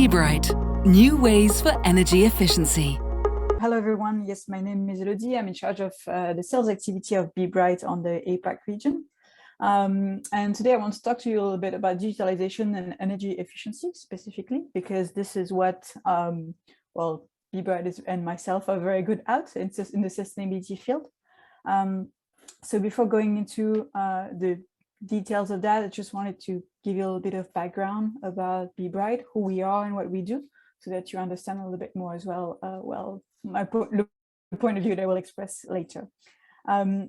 Be Bright, new ways for energy efficiency. Hello, everyone. Yes, my name is Elodie. I'm in charge of the sales activity of Be Bright on the APAC region. And today I want to talk to you a little bit about digitalization and energy efficiency specifically, because this is what, well, Be Bright and myself are very good at in the sustainability field. So before going into the details of that, I just wanted to give you a little bit of background about Be Bright, who we are and what we do, so that you understand a little bit more as well, the point of view that I will express later.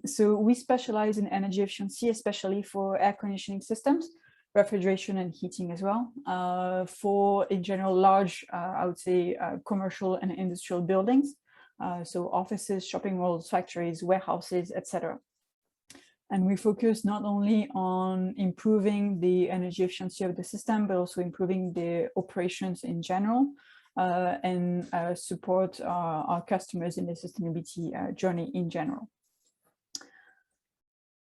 So we specialize in energy efficiency, especially for air conditioning systems, refrigeration and heating as well, for in general large, I would say, commercial and industrial buildings, so offices, shopping malls, factories, warehouses, etc. And we focus not only on improving the energy efficiency of the system, but also improving the operations in general, and support our customers in the sustainability journey in general.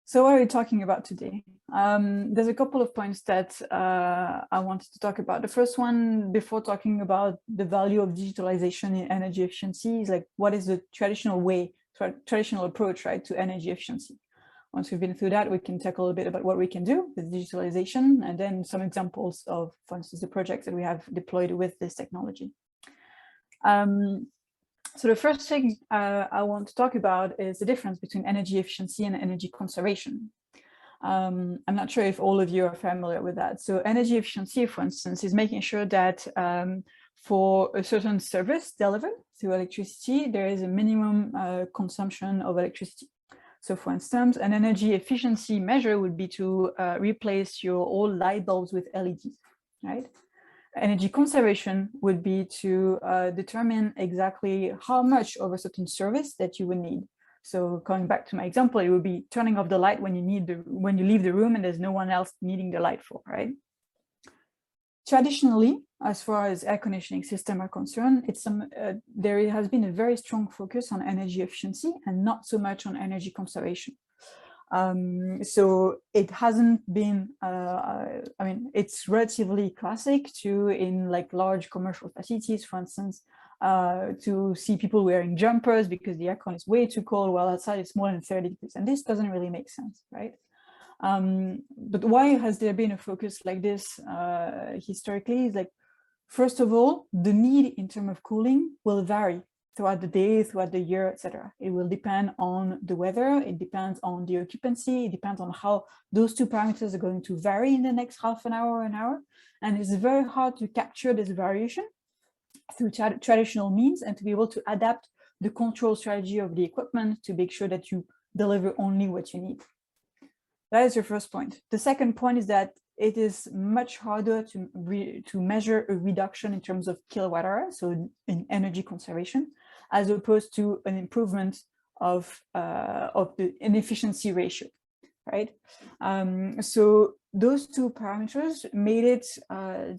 So what are we talking about today? There's a couple of points that I wanted to talk about. The first one, before talking about the value of digitalization in energy efficiency, is like, what is the traditional way, traditional approach, right, to energy efficiency? Once we've been through that, we can talk a little bit about what we can do with digitalization, and then some examples of, for instance, the projects that we have deployed with this technology. So the first thing I want to talk about is the difference between energy efficiency and energy conservation. I'm not sure if all of you are familiar with that. So energy efficiency, for instance, is making sure that for a certain service delivered through electricity, there is a minimum consumption of electricity. So for instance, an energy efficiency measure would be to replace your old light bulbs with LEDs, right? Energy conservation would be to determine exactly how much of a certain service that you would need. So going back to my example, it would be turning off the light when you leave the room and there's no one else needing the light for, right? Traditionally, as far as air conditioning systems are concerned, there has been a very strong focus on energy efficiency and not so much on energy conservation. So it hasn't been, I mean, it's relatively classic to, in like large commercial facilities, for instance, to see people wearing jumpers because the aircon is way too cold while outside it's more than 30 degrees. And this doesn't really make sense, right? But why has there been a focus like this historically? Is like, first of all, the need in terms of cooling will vary throughout the day, throughout the year, etc. It will depend on the weather, it depends on the occupancy, it depends on how those two parameters are going to vary in the next half an hour or an hour. And it's very hard to capture this variation through traditional means and to be able to adapt the control strategy of the equipment to make sure that you deliver only what you need. That is your first point. The second point is that it is much harder to measure a reduction in terms of kilowatt hour, so in energy conservation, as opposed to an improvement of the inefficiency ratio, right? So those two parameters made it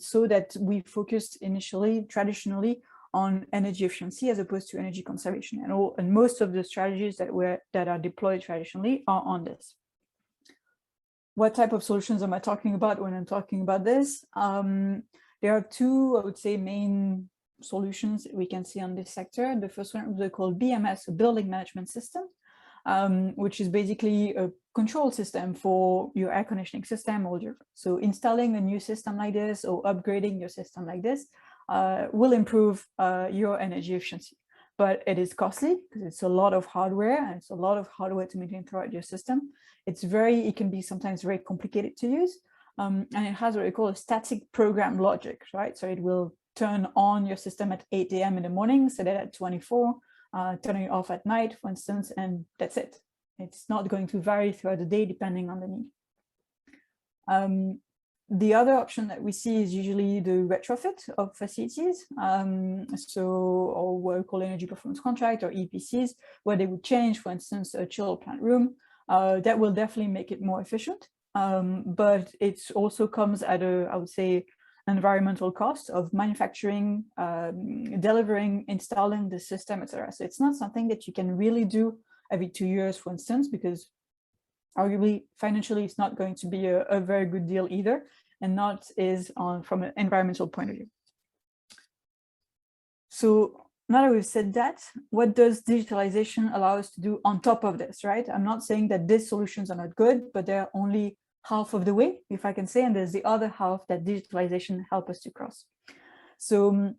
so that we focused traditionally on energy efficiency as opposed to energy conservation, and most of the strategies that are deployed traditionally are on this. What type of solutions am I talking about when I'm talking about this? There are two, I would say, main solutions we can see on this sector. The first one is called BMS, a building management system, which is basically a control system for your air conditioning system. So installing a new system like this or upgrading your system like this will improve your energy efficiency. But it is costly because it's a lot of hardware, and it's a lot of hardware to maintain throughout your system. It can be sometimes very complicated to use. And it has what we call a static program logic, right? So it will turn on your system at 8 a.m. in the morning, set it at 24, turn it off at night, for instance, and that's it. It's not going to vary throughout the day depending on the need. The other option that we see is usually the retrofit of facilities, or what we call energy performance contract or EPCs, where they would change, for instance, a chill plant room. That will definitely make it more efficient, but it also comes at I would say, environmental cost of manufacturing, delivering, installing the system, etc. So it's not something that you can really do every 2 years, for instance, because arguably financially it's not going to be a very good deal either, and not is from an environmental point of view. So now that we've said that, what does digitalization allow us to do on top of this, right? I'm not saying that these solutions are not good, but they're only half of the way, if I can say, and there's the other half that digitalization helps us to cross. So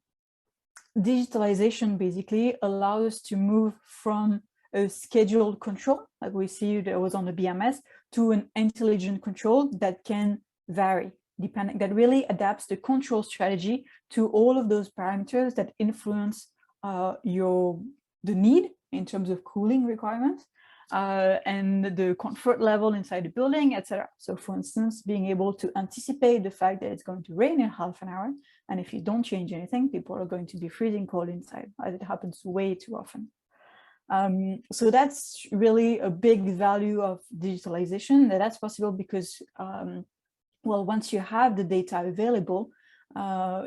digitalization basically allows us to move from a scheduled control, like we see that was on the BMS, to an intelligent control that can vary, depending, that really adapts the control strategy to all of those parameters that influence the need in terms of cooling requirements, and the comfort level inside the building, etc. So for instance, being able to anticipate the fact that it's going to rain in half an hour, and if you don't change anything, people are going to be freezing cold inside, as it happens way too often. So that's really a big value of digitalization, that's possible because, well, once you have the data available,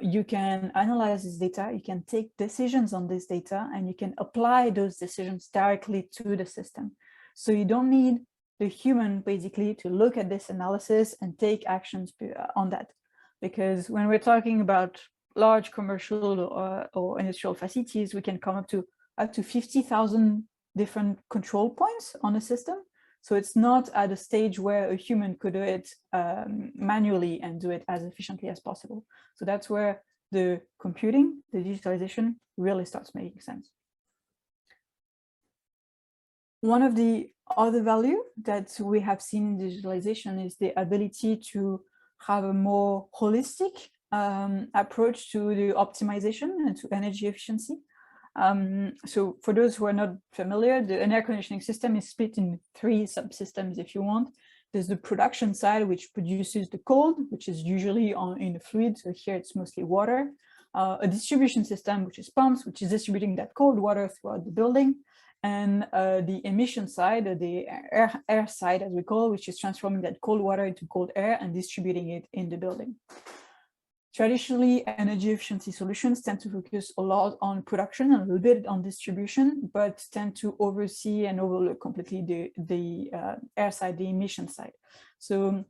you can analyze this data, you can take decisions on this data, and you can apply those decisions directly to the system. So you don't need the human basically to look at this analysis and take actions on that. Because when we're talking about large commercial or industrial facilities, we can come up to 50,000 different control points on a system. So it's not at a stage where a human could do it manually and do it as efficiently as possible. So that's where the computing, the digitalization really starts making sense. One of the other value that we have seen in digitalization is the ability to have a more holistic approach to the optimization and to energy efficiency. So for those who are not familiar, an air conditioning system is split in 3 subsystems, if you want. There's the production side, which produces the cold, which is usually in a fluid. So here it's mostly water. A distribution system, which is pumps, which is distributing that cold water throughout the building. And the emission side, the air side, as we call it, which is transforming that cold water into cold air and distributing it in the building. Traditionally, energy efficiency solutions tend to focus a lot on production and a little bit on distribution, but tend to oversee and overlook completely the air side, the emission side. So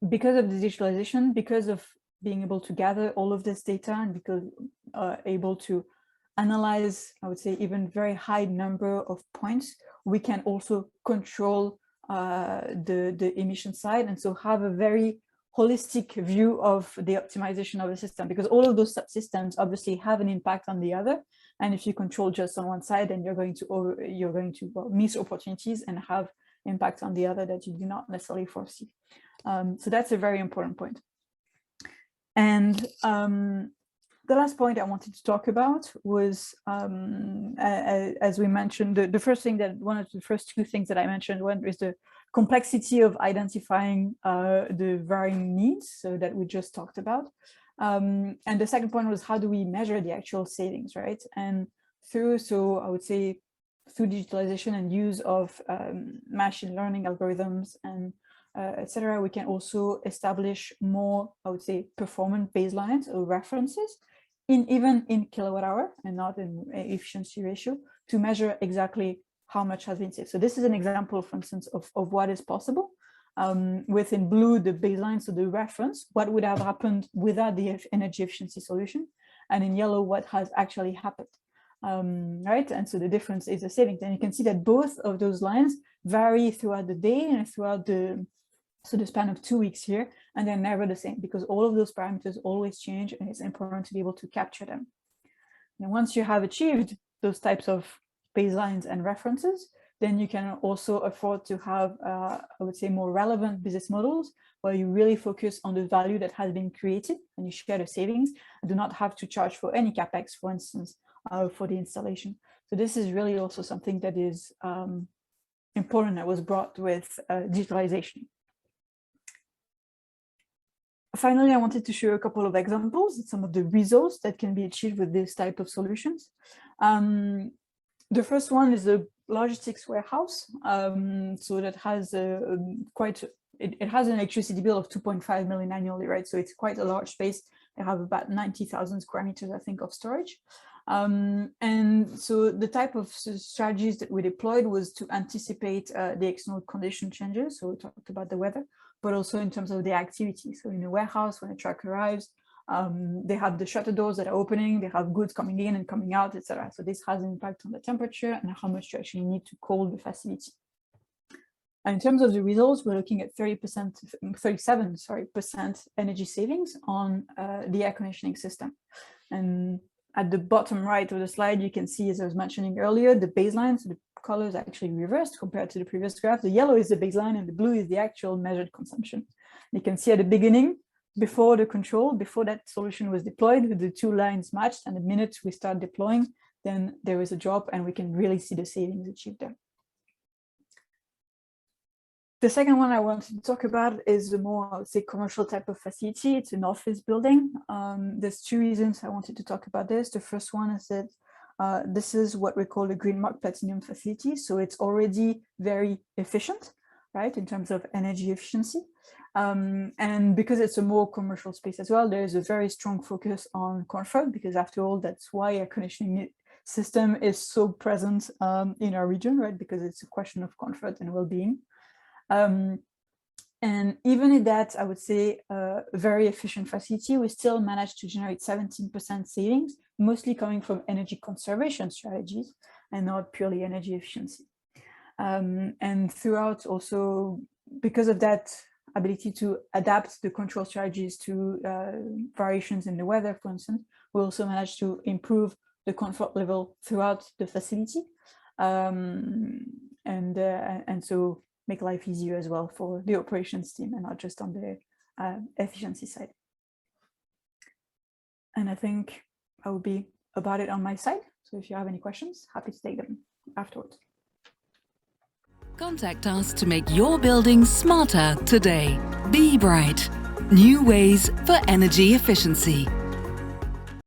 because of the digitalization, because of being able to gather all of this data and because able to analyze, I would say, even very high number of points, we can also control the emission side, and so have a very holistic view of the optimization of the system, because all of those subsystems obviously have an impact on the other. And if you control just on one side, then you're going to miss opportunities and have impact on the other that you do not necessarily foresee. So that's a very important point. And the last point I wanted to talk about was, as we mentioned, one of the first 2 things that I mentioned, one is the complexity of identifying the varying needs, so that we just talked about. And the second point was, how do we measure the actual savings, right? And I would say through digitalization and use of machine learning algorithms and etc., we can also establish more, I would say, performance baselines or references, even in kilowatt hour and not in efficiency ratio, to measure exactly how much has been saved. So this is an example, for instance, of what is possible. Within blue, the baseline, so the reference, what would have happened without the energy efficiency solution, and in yellow, what has actually happened, right? And so the difference is the savings. And you can see that both of those lines vary throughout the day and throughout the span of 2 weeks here, and they're never the same, because all of those parameters always change, and it's important to be able to capture them. And once you have achieved those types of baselines and references, then you can also afford to have, I would say, more relevant business models where you really focus on the value that has been created and you share the savings and do not have to charge for any capex, for instance, for the installation. So this is really also something that is important, that was brought with digitalization. Finally, I wanted to show a couple of examples, some of the results that can be achieved with this type of solutions. The first one is a logistics warehouse. So that has it has an electricity bill of 2.5 million annually, right? So it's quite a large space. They have about 90,000 square meters, I think, of storage. And so the type of strategies that we deployed was to anticipate the external condition changes. So we talked about the weather, but also in terms of the activity. So in a warehouse, when a truck arrives, They have the shutter doors that are opening, they have goods coming in and coming out, etc. So this has an impact on the temperature and how much you actually need to cool the facility. And in terms of the results, we're looking at 37% energy savings on the air conditioning system. And at the bottom right of the slide, you can see, as I was mentioning earlier, the baseline. So the color is actually reversed compared to the previous graph. The yellow is the baseline and the blue is the actual measured consumption. You can see at the beginning, before the control, before that solution was deployed, the two lines matched, and the minute we start deploying, then there is a drop and we can really see the savings achieved there. The second one I wanted to talk about is a more, I would say, commercial type of facility. It's an office building. There's two reasons I wanted to talk about this. The first one is that this is what we call the Green Mark Platinum facility. So it's already very efficient, right, in terms of energy efficiency. And because it's a more commercial space as well, there's a very strong focus on comfort, because after all, that's why air conditioning system is so present in our region, right, because it's a question of comfort and well-being. And even in that, I would say, very efficient facility, we still managed to generate 17% savings, mostly coming from energy conservation strategies and not purely energy efficiency. And throughout also, because of that ability to adapt the control strategies to variations in the weather, for instance, we also managed to improve the comfort level throughout the facility. And so make life easier as well for the operations team and not just on the efficiency side. And I think I will be about it on my side. So if you have any questions, happy to take them afterwards. Contact us to make your building smarter today. Be Bright. New ways for energy efficiency.